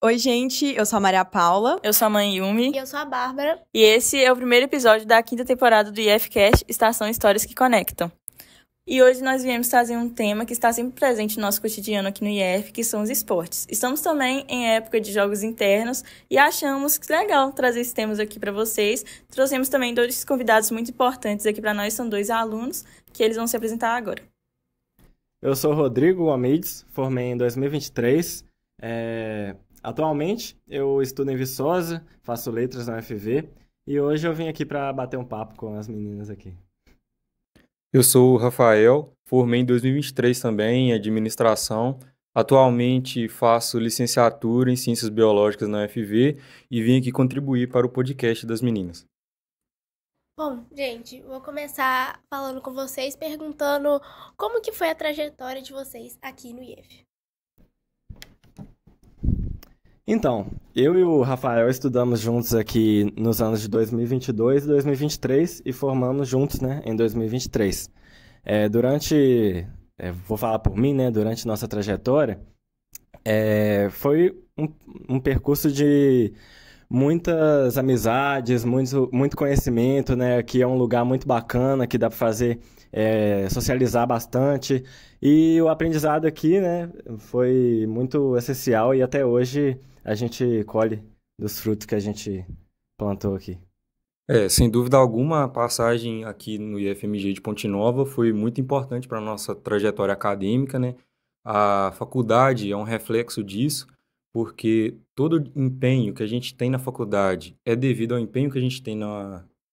Oi, gente, eu sou a Maria Paula. Eu sou a mãe Yumi. E eu sou a Bárbara. E esse é o primeiro episódio da 5ª temporada do IFCast, Estação Histórias que Conectam. E hoje nós viemos trazer um tema que está sempre presente no nosso cotidiano aqui no IF, que são os esportes. Estamos também em época de jogos internos e achamos que é legal trazer esses temas aqui para vocês. Trouxemos também 2 convidados muito importantes aqui para nós, são 2 alunos, que eles vão se apresentar agora. Eu sou o Rodrigo Almeides, formei em 2023. Atualmente eu estudo em Viçosa, faço letras na UFV e hoje eu vim aqui para bater um papo com as meninas aqui. Eu sou o Rafael, formei em 2023 também em administração. Atualmente faço licenciatura em ciências biológicas na UFV e vim aqui contribuir para o podcast das meninas. Bom, gente, vou começar falando com vocês, perguntando como que foi a trajetória de vocês aqui no IF. Então, eu e o Rafael estudamos juntos aqui nos anos de 2022 e 2023 e formamos juntos, né, em 2023. Vou falar por mim, né, durante nossa trajetória, foi um percurso de muitas amizades, muito conhecimento, né, aqui é um lugar muito bacana, que dá para fazer, socializar bastante. E o aprendizado aqui, né, foi muito essencial e até hoje a gente colhe dos frutos que a gente plantou aqui. Sem dúvida alguma, a passagem aqui no IFMG de Ponte Nova foi muito importante para a nossa trajetória acadêmica, né? A faculdade é um reflexo disso, porque todo empenho que a gente tem na faculdade é devido ao empenho que a gente tem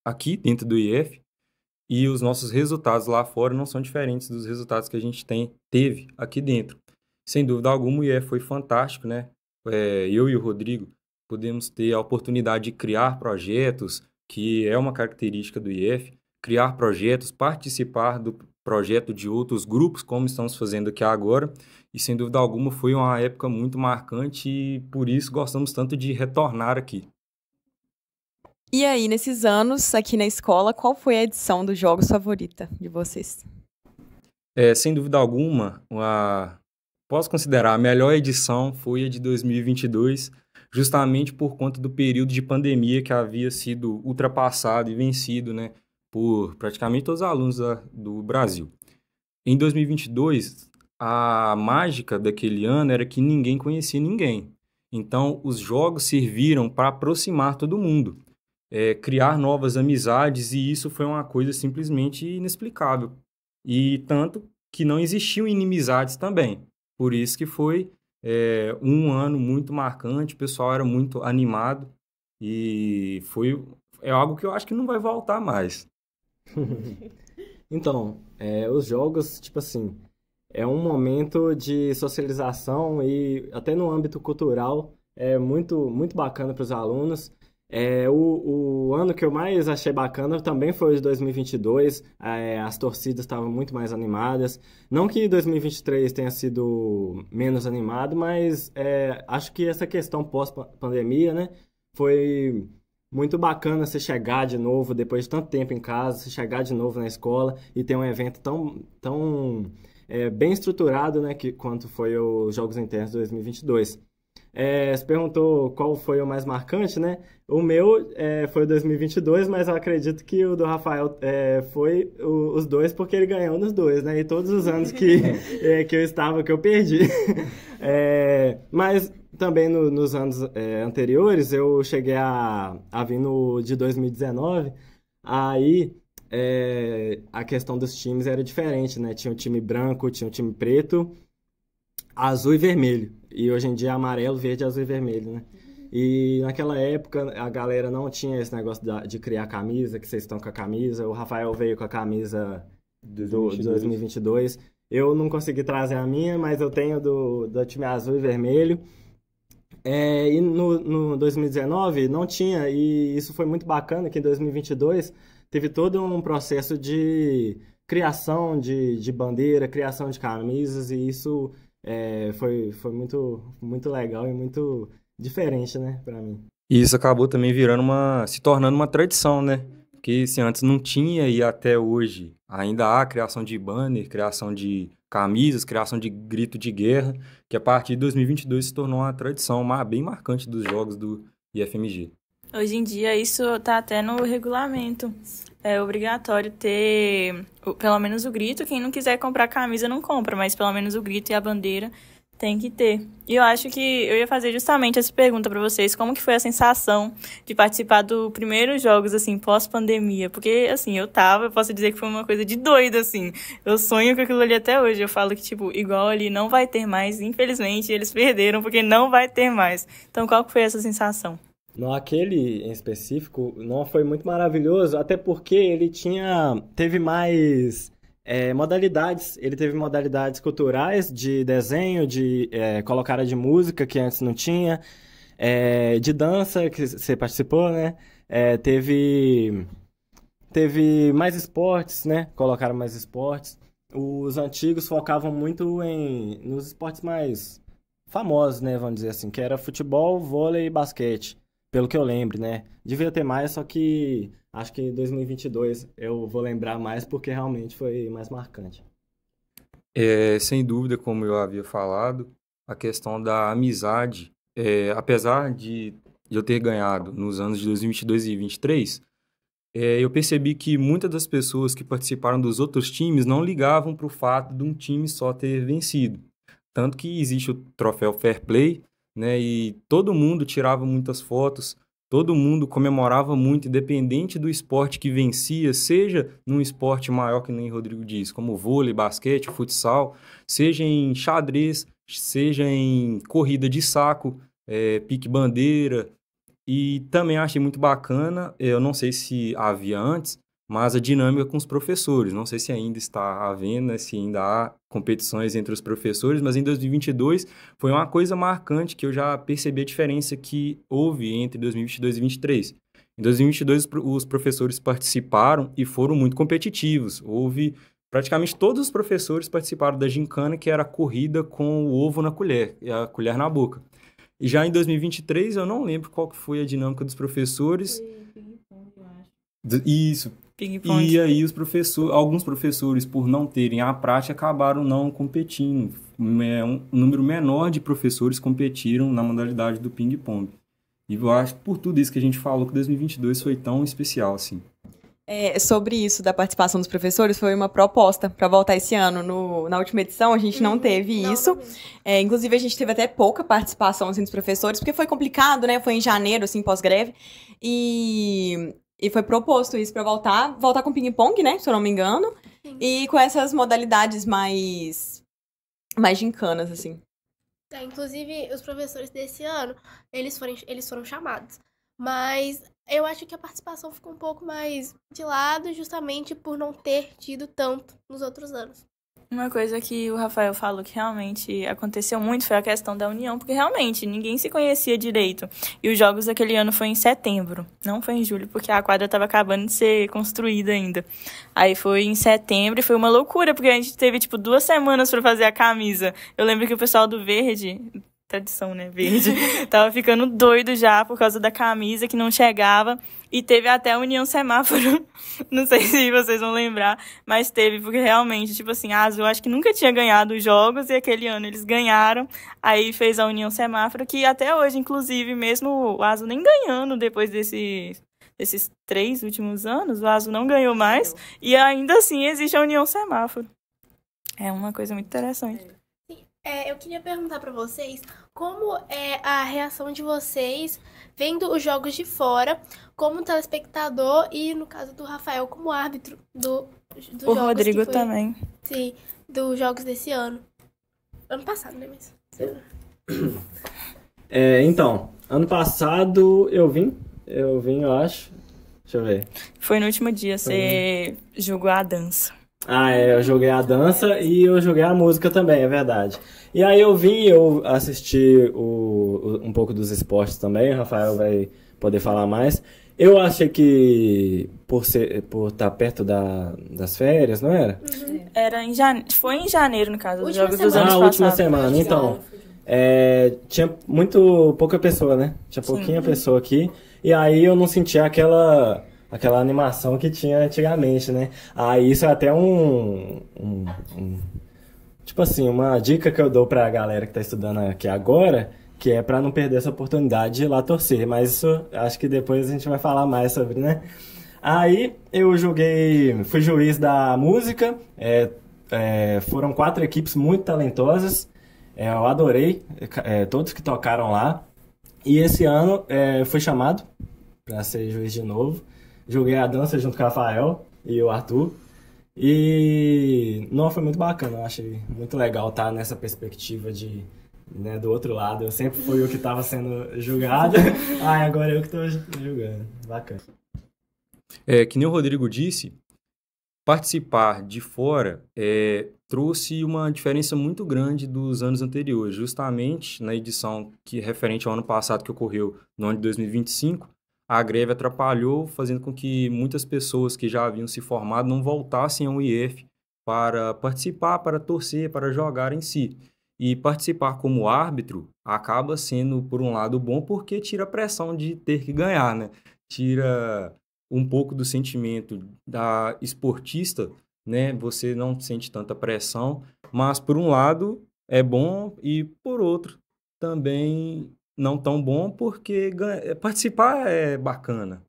aqui dentro do IF, e os nossos resultados lá fora não são diferentes dos resultados que a gente teve aqui dentro. Sem dúvida alguma, o IF foi fantástico, né? Eu e o Rodrigo podemos ter a oportunidade de criar projetos, que é uma característica do IF, criar projetos, participar do projeto de outros grupos, como estamos fazendo aqui agora, e sem dúvida alguma foi uma época muito marcante e por isso gostamos tanto de retornar aqui. E aí, nesses anos aqui na escola, qual foi a edição dos jogos favorita de vocês? Sem dúvida alguma, posso considerar a melhor edição foi a de 2022, justamente por conta do período de pandemia que havia sido ultrapassado e vencido, né, por praticamente todos os alunos do Brasil. Em 2022, a mágica daquele ano era que ninguém conhecia ninguém. Então, os jogos serviram para aproximar todo mundo, criar novas amizades, e isso foi uma coisa simplesmente inexplicável. E tanto que não existiam inimizades também. Por isso que foi um ano muito marcante, o pessoal era muito animado e é algo que eu acho que não vai voltar mais. Então, os jogos, tipo assim, é um momento de socialização e até no âmbito cultural é muito, muito bacana para os alunos. O ano que eu mais achei bacana também foi o de 2022, as torcidas estavam muito mais animadas. Não que 2023 tenha sido menos animado, mas acho que essa questão pós-pandemia, né, foi muito bacana você chegar de novo, depois de tanto tempo em casa, você chegar de novo na escola e ter um evento tão bem estruturado, né, quanto foi os Jogos Internos de 2022. Você perguntou qual foi o mais marcante, né? O meu foi o 2022, mas eu acredito que o do Rafael foi os dois, porque ele ganhou nos dois, né? E todos os anos que eu estava, que eu perdi. Mas também nos anos anteriores, eu cheguei a vir no de 2019, aí a questão dos times era diferente, né? Tinha um time branco, tinha um time preto, azul e vermelho. E hoje em dia é amarelo, verde, azul e vermelho, né? E naquela época a galera não tinha esse negócio de criar camisa, que vocês estão com a camisa. O Rafael veio com a camisa de 2022. Eu não consegui trazer a minha, mas eu tenho do time azul e vermelho. E no 2019 não tinha, e isso foi muito bacana, que em 2022 teve todo um processo de criação de bandeira, criação de camisas, e isso foi muito, muito legal e muito diferente, né, para mim. E isso acabou também se tornando uma tradição, né? Porque se antes não tinha e até hoje ainda há criação de banner, criação de camisas, criação de grito de guerra, que a partir de 2022 se tornou uma tradição bem marcante dos jogos do IFMG. Hoje em dia isso tá até no regulamento. É obrigatório ter pelo menos o grito. Quem não quiser comprar camisa não compra, mas pelo menos o grito e a bandeira tem que ter. E eu acho que eu ia fazer justamente essa pergunta pra vocês. Como que foi a sensação de participar do primeiros jogos, assim, pós-pandemia? Porque, assim, eu posso dizer que foi uma coisa de doido, assim. Eu sonho com aquilo ali até hoje. Eu falo que, tipo, igual ali não vai ter mais. Infelizmente, eles perderam porque não vai ter mais. Então, qual que foi essa sensação? Aquele em específico não foi muito maravilhoso, até porque ele teve mais modalidades. Ele teve modalidades culturais de desenho, de colocar de música, que antes não tinha, de dança, que você participou, né? Teve mais esportes, né? Colocaram mais esportes. Os antigos focavam muito nos esportes mais famosos, né? Vamos dizer assim, que era futebol, vôlei e basquete. Pelo que eu lembro, né? Devia ter mais, só que acho que em 2022 eu vou lembrar mais porque realmente foi mais marcante. Sem dúvida, como eu havia falado, a questão da amizade, apesar de eu ter ganhado nos anos de 2022 e 2023, eu percebi que muitas das pessoas que participaram dos outros times não ligavam para o fato de um time só ter vencido. Tanto que existe o troféu Fair Play, né? E todo mundo tirava muitas fotos, todo mundo comemorava muito, independente do esporte que vencia, seja num esporte maior que nem Rodrigo diz, como vôlei, basquete, futsal, seja em xadrez, seja em corrida de saco, pique-bandeira. E também achei muito bacana, eu não sei se havia antes, mas a dinâmica com os professores. Não sei se ainda está havendo, né, se ainda há competições entre os professores, mas em 2022 foi uma coisa marcante que eu já percebi a diferença que houve entre 2022 e 2023. Em 2022, os professores participaram e foram muito competitivos. Praticamente todos os professores participaram da gincana, que era a corrida com o ovo na colher, e a colher na boca. E já em 2023, eu não lembro qual que foi a dinâmica dos professores. Isso. E aí alguns professores, por não terem a prática, acabaram não competindo. Um número menor de professores competiram na modalidade do ping-pong. E eu acho, por tudo isso que a gente falou, que 2022 foi tão especial, assim. Sobre isso da participação dos professores, foi uma proposta para voltar esse ano. Na última edição, a gente não teve isso. Inclusive, a gente teve até pouca participação assim, dos professores, porque foi complicado, né? Foi em janeiro, assim, pós-greve. E foi proposto isso para voltar com ping-pong, né? Se eu não me engano. Sim. E com essas modalidades mais gincanas, assim. Inclusive, os professores desse ano, eles foram chamados. Mas eu acho que a participação ficou um pouco mais de lado, justamente por não ter tido tanto nos outros anos. Uma coisa que o Rafael falou que realmente aconteceu muito foi a questão da união, porque realmente ninguém se conhecia direito. E os jogos daquele ano foi em setembro, não foi em julho, porque a quadra estava acabando de ser construída ainda. Aí foi em setembro e foi uma loucura, porque a gente teve, 2 semanas para fazer a camisa. Eu lembro que o pessoal do Verde... tradição, né, Verde, tava ficando doido já por causa da camisa que não chegava, e teve até a União Semáforo, não sei se vocês vão lembrar, mas teve, porque realmente, a Azul acho que nunca tinha ganhado os jogos, e aquele ano eles ganharam, aí fez a União Semáforo, que até hoje, inclusive, mesmo o Azul nem ganhando depois desses 3 últimos anos, o Azul não ganhou mais, e ainda assim existe a União Semáforo. É uma coisa muito interessante. Eu queria perguntar pra vocês como é a reação de vocês vendo os jogos de fora, como telespectador e, no caso do Rafael, como árbitro dos jogos. O Rodrigo também. Sim, dos jogos desse ano. Ano passado, né, mas... Então, ano passado eu vim, eu acho. Deixa eu ver. Foi no último dia, você jogou a dança. Eu joguei a dança e eu joguei a música também, é verdade. E aí eu assisti um pouco dos esportes também, o Rafael vai poder falar mais. Eu achei que, por estar perto das férias, não era? Uhum. Foi em janeiro, no caso, dos jogos dos anos passados. Última semana, então. Tinha pouca pessoa, né? Tinha pouquinha pessoa aqui. E aí eu não senti aquela aquela animação que tinha antigamente, né? Isso é até tipo assim, uma dica que eu dou pra galera que tá estudando aqui agora, que é pra não perder essa oportunidade de ir lá torcer. Mas isso, acho que depois a gente vai falar mais sobre, né? Aí eu fui juiz da música, foram 4 equipes muito talentosas, eu adorei todos que tocaram lá. E esse ano fui chamado para ser juiz de novo. Joguei a dança junto com o Rafael e o Arthur. E não, foi muito bacana, eu achei muito legal estar nessa perspectiva né, do outro lado. Eu sempre fui o que estava sendo julgado, agora eu que estou julgando. Bacana. Que nem o Rodrigo disse, participar de fora trouxe uma diferença muito grande dos anos anteriores. Justamente na edição referente ao ano passado, que ocorreu no ano de 2025, a greve atrapalhou, fazendo com que muitas pessoas que já haviam se formado não voltassem ao IF para participar, para torcer, para jogar em si. E participar como árbitro acaba sendo, por um lado, bom, porque tira a pressão de ter que ganhar, né? Tira um pouco do sentimento da esportista, né? Você não sente tanta pressão, mas por um lado é bom e por outro também não tão bom, porque participar é bacana.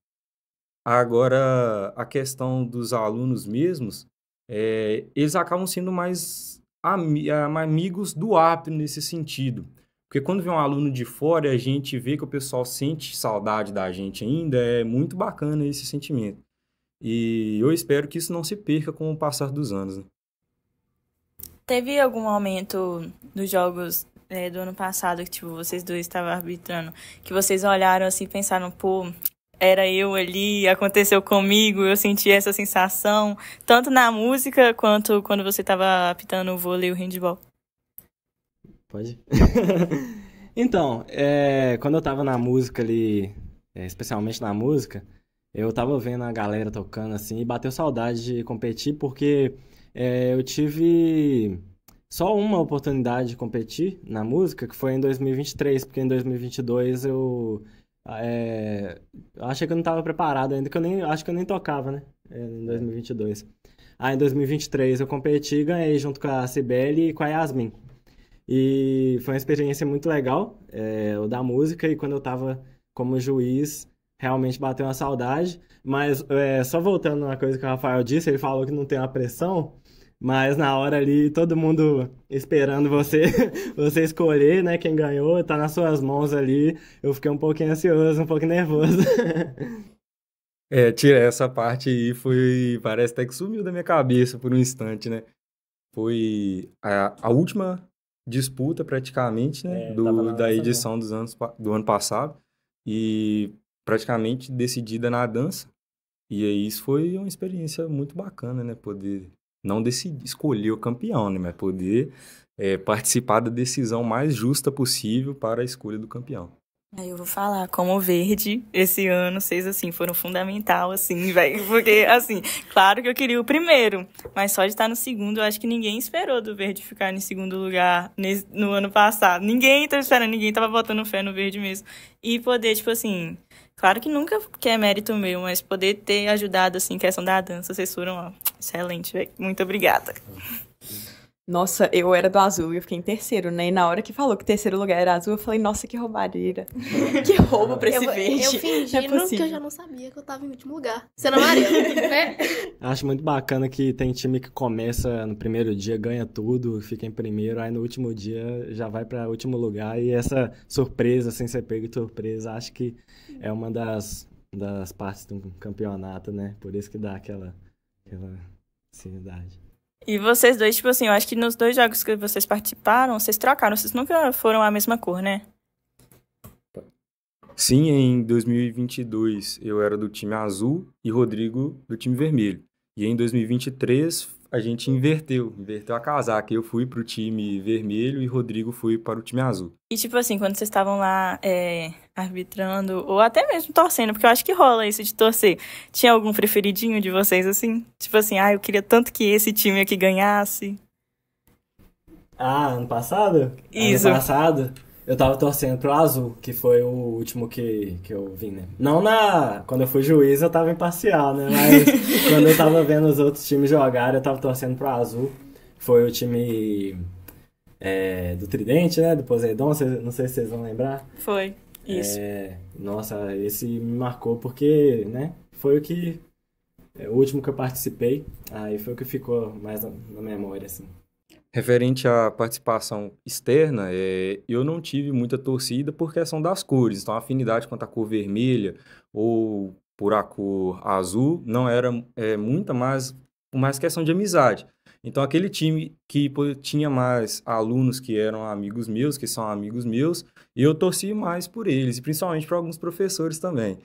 Agora, a questão dos alunos mesmos, eles acabam sendo mais amigos do árbitro nesse sentido. Porque quando vem um aluno de fora e a gente vê que o pessoal sente saudade da gente ainda, é muito bacana esse sentimento. E eu espero que isso não se perca com o passar dos anos, né? Teve algum momento dos jogos do ano passado que tipo, vocês dois estavam arbitrando, que vocês olharam assim e pensaram, pô, era eu ali, aconteceu comigo, eu senti essa sensação, tanto na música quanto quando você estava apitando o vôlei e o handball? Pode? Então, quando eu tava na música ali, especialmente na música, eu tava vendo a galera tocando assim e bateu saudade de competir, porque eu tive só uma oportunidade de competir na música, que foi em 2023, porque em 2022 eu achei que eu não tava preparado ainda, acho que eu nem tocava, né? Em 2022. Em 2023 eu competi e ganhei junto com a Cibele e com a Yasmin. E foi uma experiência muito legal, o da música, e quando eu tava como juiz, realmente bateu uma saudade. Mas só voltando uma coisa que o Rafael disse, ele falou que não tem uma pressão, mas na hora ali, todo mundo esperando você escolher, né, quem ganhou, tá nas suas mãos ali, eu fiquei um pouquinho ansioso, um pouco nervoso. Tira essa parte aí, parece até que sumiu da minha cabeça por um instante, né? Foi a última disputa praticamente, né, da edição do ano passado, e praticamente decidida na dança. E aí isso foi uma experiência muito bacana, né, poder não escolher o campeão, né, mas poder participar da decisão mais justa possível para a escolha do campeão. Aí eu vou falar, como verde, esse ano, vocês, assim, foram fundamental, assim, velho. Porque, assim, claro que eu queria o primeiro, mas só de estar no segundo, eu acho que ninguém esperou do verde ficar em segundo lugar no ano passado. Ninguém tava esperando, ninguém tava botando fé no verde mesmo. E poder, tipo assim, claro que nunca que é mérito meu, mas poder ter ajudado, assim, questão da dança, vocês foram, ó, excelente, velho. Muito obrigada. Nossa, eu era do azul e eu fiquei em terceiro, né? E na hora que falou que terceiro lugar era azul, eu falei, nossa, que roubadeira. Que roubo pra esse verde. Eu fingindo que eu já não sabia que eu tava em último lugar. Sendo amarelo, né? Acho muito bacana que tem time que começa no primeiro dia, ganha tudo, fica em primeiro, aí no último dia já vai pra último lugar. E essa surpresa, sem ser pego de surpresa, acho que é uma das partes do campeonato, né? Por isso que dá aquela ansiedade. E vocês dois, tipo assim, eu acho que nos 2 jogos que vocês participaram, vocês trocaram, vocês nunca foram a mesma cor, né? Sim, em 2022 eu era do time azul e Rodrigo do time vermelho. E em 2023 a gente inverteu a casaca. Eu fui pro time vermelho e Rodrigo foi para o time azul. E tipo assim, quando vocês estavam lá arbitrando, ou até mesmo torcendo, porque eu acho que rola isso de torcer, tinha algum preferidinho de vocês, assim? Tipo assim, eu queria tanto que esse time aqui ganhasse. Ano passado? Isso. Ano passado, Eu tava torcendo pro Azul, que foi o último que eu vi, né? Não quando eu fui juiz eu tava imparcial, né? Mas quando eu tava vendo os outros times jogarem, eu tava torcendo pro Azul. Foi o time do Tridente, né? Do Poseidon, não sei se vocês vão lembrar. Foi, isso. Nossa, esse me marcou porque, né? Foi o último que eu participei. Aí foi o que ficou mais na memória, assim. Referente à participação externa, eu não tive muita torcida por questão das cores. Então, a afinidade quanto à cor vermelha ou por a cor azul não era muita, mas mais questão de amizade. Então, aquele time que tinha mais alunos que eram amigos meus, que são amigos meus, eu torci mais por eles, e principalmente por alguns professores também.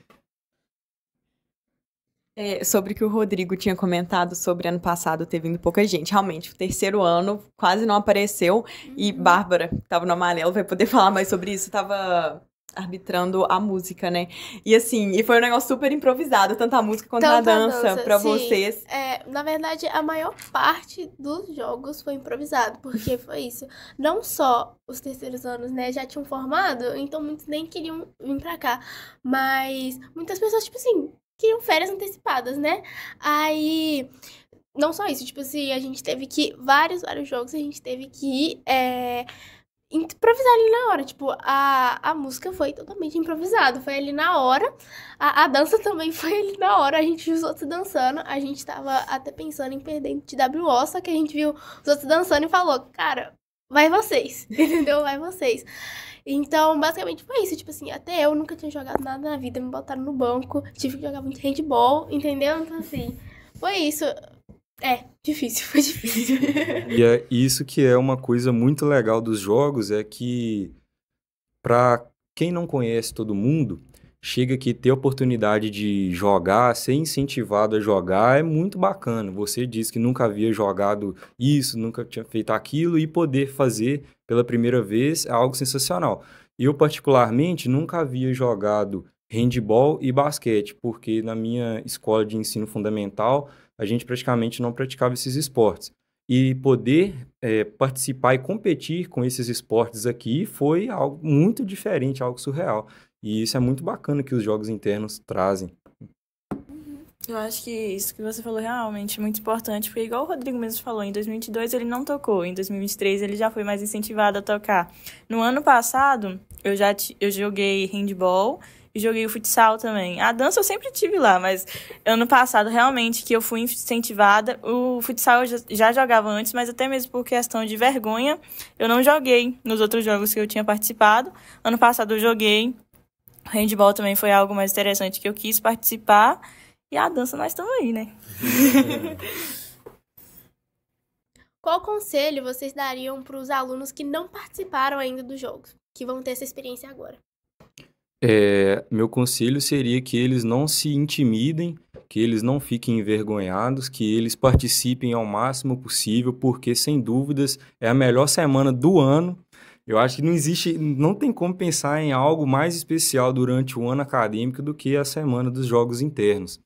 Sobre o que o Rodrigo tinha comentado sobre ano passado ter vindo pouca gente. Realmente, o terceiro ano quase não apareceu. E Bárbara, que estava no amarelo, vai poder falar mais sobre isso. Estava arbitrando a música, né? E assim, foi um negócio super improvisado, tanto a música quanto a dança pra sim. vocês. Na verdade, a maior parte dos jogos foi improvisado, porque foi isso. Não só os terceiros anos, né, já tinham formado, então muitos nem queriam vir pra cá. Mas muitas pessoas, tipo assim, queriam férias antecipadas, né? Aí, não só isso, tipo assim, a gente teve que, vários jogos, a gente teve que improvisar ali na hora. Tipo, a música foi totalmente improvisada, foi ali na hora. A dança também foi ali na hora, a gente viu os outros dançando, a gente tava até pensando em perder de WO, só que a gente viu os outros dançando e falou, cara, vai vocês, entendeu? Vai vocês. Então, basicamente foi isso, tipo assim, até eu nunca tinha jogado nada na vida, me botaram no banco, tive que jogar muito handball, entendeu? Então, assim, foi isso. Difícil, foi difícil. E é isso que é uma coisa muito legal dos jogos, é que para quem não conhece todo mundo, chega aqui ter a oportunidade de jogar, ser incentivado a jogar, é muito bacana. Você disse que nunca havia jogado isso, nunca tinha feito aquilo, e poder fazer pela primeira vez é algo sensacional. Eu, particularmente, nunca havia jogado handball e basquete, porque na minha escola de ensino fundamental, a gente praticamente não praticava esses esportes. E poder participar e competir com esses esportes aqui foi algo muito diferente, algo surreal. E isso é muito bacana que os jogos internos trazem. Eu acho que isso que você falou realmente é muito importante, porque igual o Rodrigo mesmo falou, em 2022 ele não tocou, em 2023 ele já foi mais incentivado a tocar. No ano passado, eu joguei handball e joguei o futsal também. A dança eu sempre tive lá, mas ano passado realmente que eu fui incentivada. O futsal eu já jogava antes, mas até mesmo por questão de vergonha, eu não joguei nos outros jogos que eu tinha participado. Ano passado eu joguei. O handball também foi algo mais interessante que eu quis participar. E a dança nós estamos aí, né? Qual conselho vocês dariam para os alunos que não participaram ainda dos jogos, que vão ter essa experiência agora? Meu conselho seria que eles não se intimidem, que eles não fiquem envergonhados, que eles participem ao máximo possível, porque, sem dúvidas, é a melhor semana do ano. Eu acho que não tem como pensar em algo mais especial durante o ano acadêmico do que a semana dos jogos internos.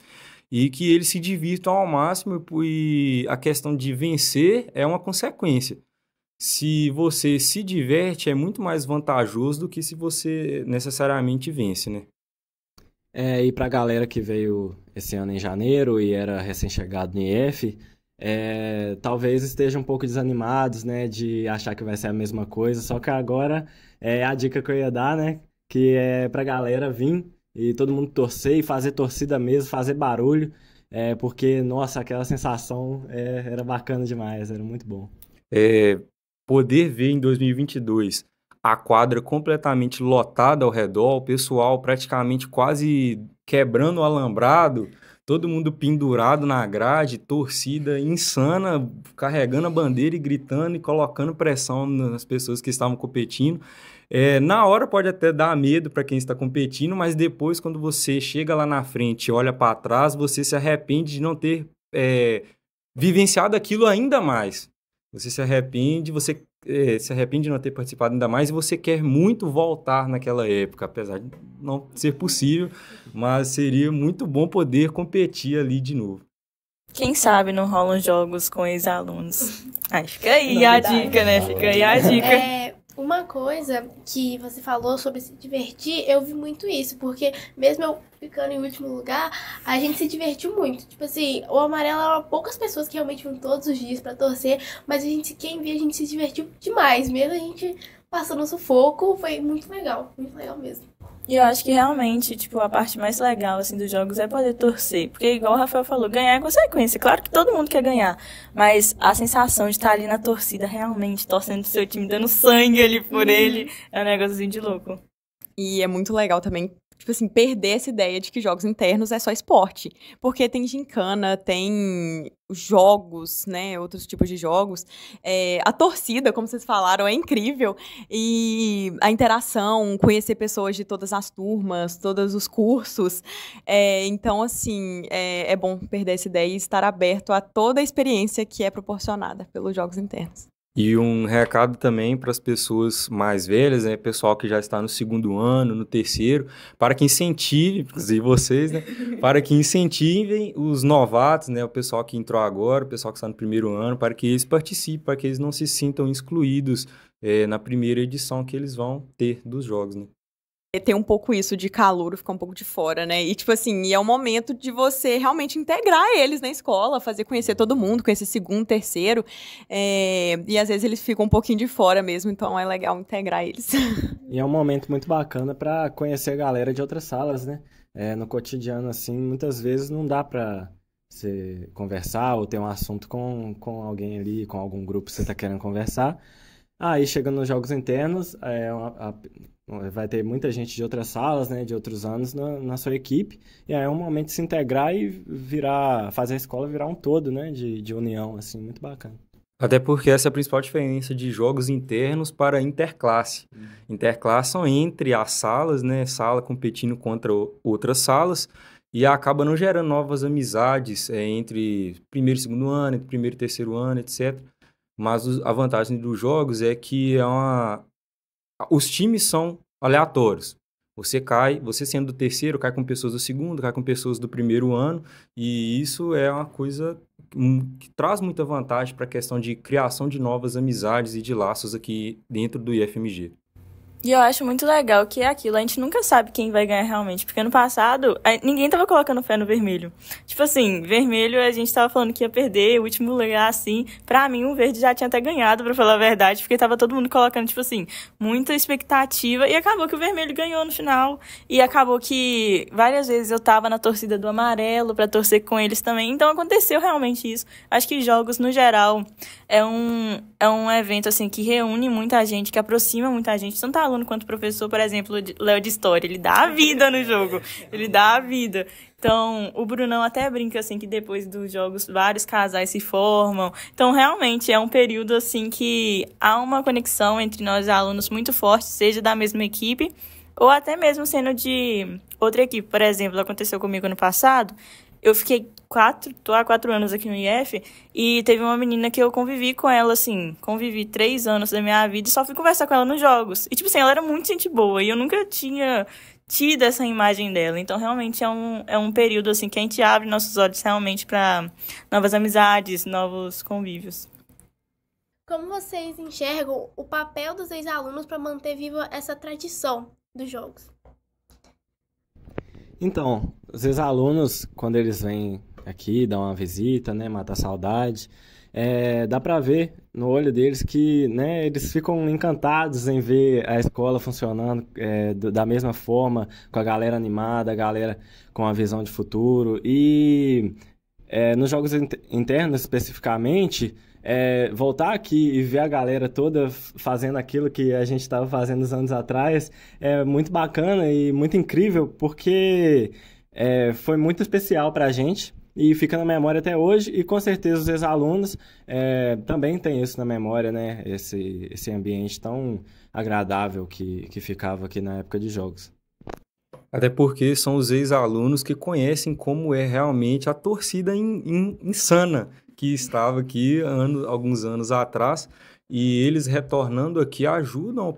E que eles se divirtam ao máximo, e a questão de vencer é uma consequência. Se você se diverte, é muito mais vantajoso do que se você necessariamente vence, né? E pra galera que veio esse ano em janeiro e era recém-chegado no IF, talvez estejam um pouco desanimados, né, de achar que vai ser a mesma coisa, só que agora a dica que eu ia dar, né, que é pra galera vir e todo mundo torcer e fazer torcida mesmo, fazer barulho, porque, nossa, aquela sensação era bacana demais, era muito bom. Poder ver em 2022 a quadra completamente lotada ao redor, o pessoal praticamente quase quebrando o alambrado, todo mundo pendurado na grade, torcida insana, carregando a bandeira e gritando e colocando pressão nas pessoas que estavam competindo. Na hora pode até dar medo para quem está competindo, mas depois, quando você chega lá na frente e olha para trás, você se arrepende de não ter vivenciado aquilo ainda mais. Você se arrepende de não ter participado ainda mais e você quer muito voltar naquela época, apesar de não ser possível, mas seria muito bom poder competir ali de novo. Quem sabe não rolam jogos com ex-alunos? Fica aí a dica, né? Fica aí a dica. Uma coisa que você falou sobre se divertir, eu vi muito isso, porque mesmo eu ficando em último lugar, a gente se divertiu muito. Tipo assim, o amarelo eram poucas pessoas que realmente iam todos os dias pra torcer, mas a gente, quem via, a gente se divertiu demais. Mesmo a gente passando sufoco, foi muito legal mesmo. E eu acho que realmente, tipo, a parte mais legal, assim, dos jogos é poder torcer. Porque, igual o Rafael falou, ganhar é consequência. Claro que todo mundo quer ganhar. Mas a sensação de estar ali na torcida, realmente, torcendo pro seu time, dando sangue ali por ele, é um negocinho de louco. E é muito legal também, tipo assim, perder essa ideia de que jogos internos é só esporte. Porque tem gincana, tem jogos, né, outros tipos de jogos. A torcida, como vocês falaram, é incrível. E a interação, conhecer pessoas de todas as turmas, todos os cursos. Então, assim, é bom perder essa ideia e estar aberto a toda a experiência que é proporcionada pelos jogos internos. E um recado também para as pessoas mais velhas, né? Pessoal que já está no segundo ano, no terceiro, para que incentive, inclusive vocês, né? Para que incentivem os novatos, né? O pessoal que entrou agora, o pessoal que está no primeiro ano, para que eles participem, para que eles não se sintam excluídos na primeira edição que eles vão ter dos jogos, né? Tem um pouco isso de calouro, ficar um pouco de fora, né? E, tipo assim, é o momento de você realmente integrar eles na escola, fazer conhecer todo mundo, conhecer segundo, terceiro. E às vezes eles ficam um pouquinho de fora mesmo, então é legal integrar eles. E é um momento muito bacana para conhecer a galera de outras salas, né? No cotidiano, assim, muitas vezes não dá para você conversar ou ter um assunto com alguém ali, com algum grupo que você está querendo conversar. Aí, chegando nos jogos internos, vai ter muita gente de outras salas, né, de outros anos na sua equipe, e aí é um momento de se integrar e fazer a escola virar um todo, né, de união, assim, muito bacana. Até porque essa é a principal diferença de jogos internos para interclasse. Interclasse são entre as salas, né, sala competindo contra outras salas, e acaba não gerando novas amizades entre primeiro e segundo ano, entre primeiro e terceiro ano, etc. Mas a vantagem dos jogos é que os times são aleatórios. Você sendo do terceiro, cai com pessoas do segundo, cai com pessoas do primeiro ano, e isso é uma coisa que traz muita vantagem para a questão de criação de novas amizades e de laços aqui dentro do IFMG. E eu acho muito legal que é aquilo, a gente nunca sabe quem vai ganhar realmente, porque ano passado ninguém tava colocando fé no vermelho. Tipo assim, vermelho a gente tava falando que ia perder, o último lugar assim, pra mim o verde já tinha até ganhado, pra falar a verdade, porque tava todo mundo colocando, tipo assim, muita expectativa, e acabou que o vermelho ganhou no final, e acabou que várias vezes eu tava na torcida do amarelo pra torcer com eles também, então aconteceu realmente isso. Acho que jogos, no geral, é um evento assim que reúne muita gente, que aproxima muita gente, tanto aluno quanto professor. Por exemplo, o Léo de História, ele dá a vida no jogo, ele dá a vida. Então, o Brunão até brinca assim que depois dos jogos vários casais se formam. Então, realmente é um período assim que há uma conexão entre nós alunos muito forte, seja da mesma equipe ou até mesmo sendo de outra equipe. Por exemplo, aconteceu comigo ano passado. Eu fiquei tô há 4 anos aqui no IF, e teve uma menina que eu convivi com ela, assim, convivi 3 anos da minha vida e só fui conversar com ela nos jogos. E, tipo assim, ela era muito gente boa e eu nunca tinha tido essa imagem dela. Então, realmente, é um período, assim, que a gente abre nossos olhos realmente para novas amizades, novos convívios. Como vocês enxergam o papel dos ex-alunos para manter viva essa tradição dos jogos? Então, os ex-alunos, quando eles vêm aqui, dão uma visita, né, matar a saudade, dá para ver no olho deles que, né, eles ficam encantados em ver a escola funcionando da mesma forma, com a galera animada, a galera com a visão de futuro. E nos jogos internos, especificamente, voltar aqui e ver a galera toda fazendo aquilo que a gente estava fazendo uns anos atrás é muito bacana e muito incrível, porque foi muito especial para a gente e fica na memória até hoje, e com certeza os ex-alunos também têm isso na memória, né? Esse ambiente tão agradável que ficava aqui na época de jogos. Até porque são os ex-alunos que conhecem como é realmente a torcida insana que estava aqui alguns anos atrás, e eles retornando aqui ajudam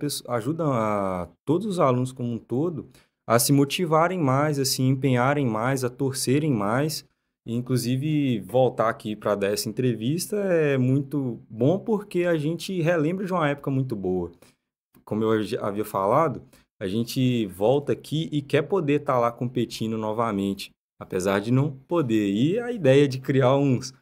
a todos os alunos como um todo a se motivarem mais, a se empenharem mais, a torcerem mais. E, inclusive, voltar aqui para dar essa entrevista é muito bom porque a gente relembra de uma época muito boa. como eu havia falado, a gente volta aqui e quer poder estar lá competindo novamente, apesar de não poder. E a ideia de criar uns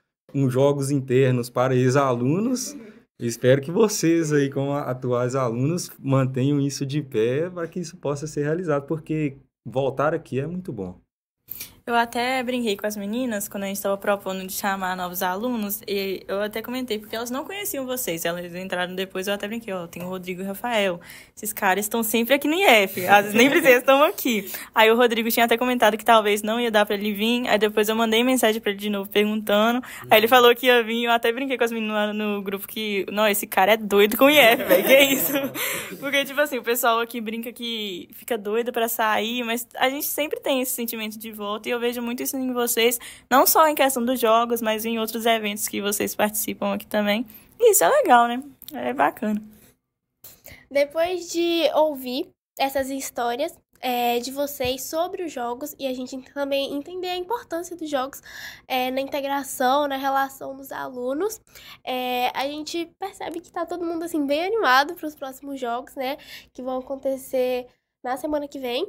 jogos internos para ex-alunos, espero que vocês aí, como atuais alunos, mantenham isso de pé para que isso possa ser realizado, porque voltar aqui é muito bom. Eu até brinquei com as meninas quando a gente estava propondo de chamar novos alunos, e eu até comentei, porque elas não conheciam vocês, elas entraram depois, eu até brinquei, ó, tem o Rodrigo e o Rafael, esses caras estão sempre aqui no IF, às vezes nem precisam, estão aqui. Aí o Rodrigo tinha até comentado que talvez não ia dar pra ele vir, aí depois eu mandei mensagem pra ele de novo perguntando, aí ele falou que ia vir, eu até brinquei com as meninas lá no grupo que, não, esse cara é doido com o IF, velho, que é isso? Porque, tipo assim, o pessoal aqui brinca que fica doido pra sair, mas a gente sempre tem esse sentimento de volta, e eu vejo muito isso em vocês, não só em questão dos jogos, mas em outros eventos que vocês participam aqui também. E isso é legal, né? É bacana. Depois de ouvir essas histórias de vocês sobre os jogos e a gente também entender a importância dos jogos na integração, na relação dos alunos, a gente percebe que tá todo mundo assim bem animado para os próximos jogos, né? Que vão acontecer na semana que vem.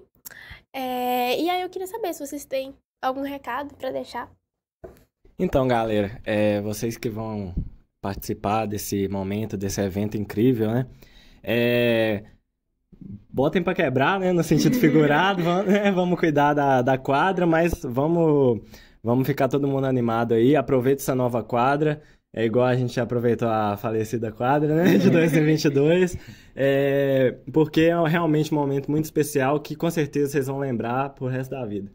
E aí eu queria saber se vocês têm algum recado para deixar. Então, galera, vocês que vão participar desse momento, desse evento incrível, né? Botem para quebrar, né? No sentido figurado, vamos cuidar da quadra, mas vamos ficar todo mundo animado aí. Aproveita essa nova quadra. É igual a gente aproveitou a falecida quadra, né? De 2022. Porque é realmente um momento muito especial que com certeza vocês vão lembrar pro resto da vida.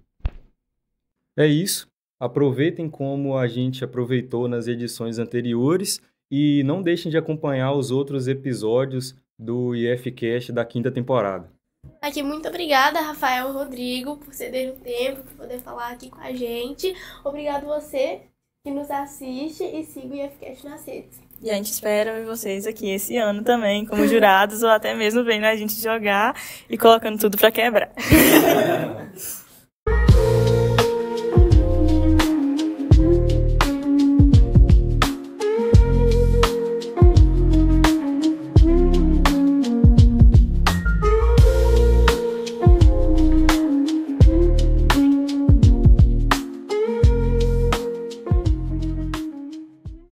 É isso. Aproveitem como a gente aproveitou nas edições anteriores e não deixem de acompanhar os outros episódios do IFCast da 5ª temporada. Aqui, muito obrigada, Rafael e Rodrigo, por cederem o tempo, por poder falar aqui com a gente. Obrigado você que nos assiste e siga o IFCast nas redes. E a gente espera ver vocês aqui esse ano também, como jurados, ou até mesmo vendo a gente jogar e colocando tudo pra quebrar.